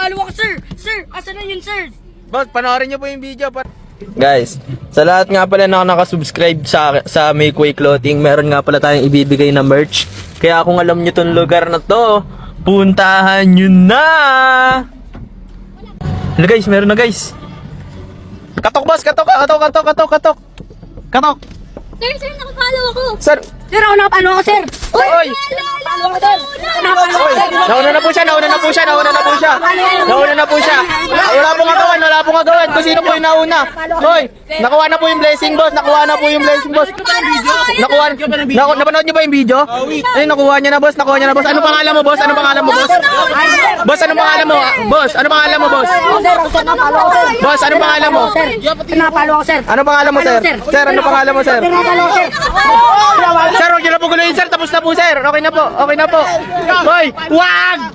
pinapalo ako, sir. Sir, asan na yun, sir? Boss, panoorin niyo po yung video. Guys, sa lahat nga pala na nakasubscribe sa Makeway Clothing, meron nga pala tayong ibibigay na merch. Kaya kung alam niyo tong lugar na to, puntahan niyo na! Hello guys, meron na guys. Katok boss, katok. Katok. Sir, nakapalo ako. Sir, Sir, ako nakapalo ako, sir. Oy! Nakapalo ako, sir. Nakapalo ako, sir. Nauna na po siya. Wala pong agawan. Kung sino po yung nauna. Hoy, nakuha na po yung blessing, boss. Napanood niyo ba yung video? Ay, nakuha niya na, boss. Ano pangalan mo, boss? Boss, ano pangalan mo? Boss, ano pangalan mo, boss? Sir, nakapalo ako, sir. Boss, ano pangalan mo? Nakapalo ako, sir. Ano pangalan mo, sir? Sir, ano pangalan mo, sir? Nakapalo ako, sir. Sir, huwag niyo na po guluhin, sir. Tapos na po, sir. Okay na po. Hoy, wag!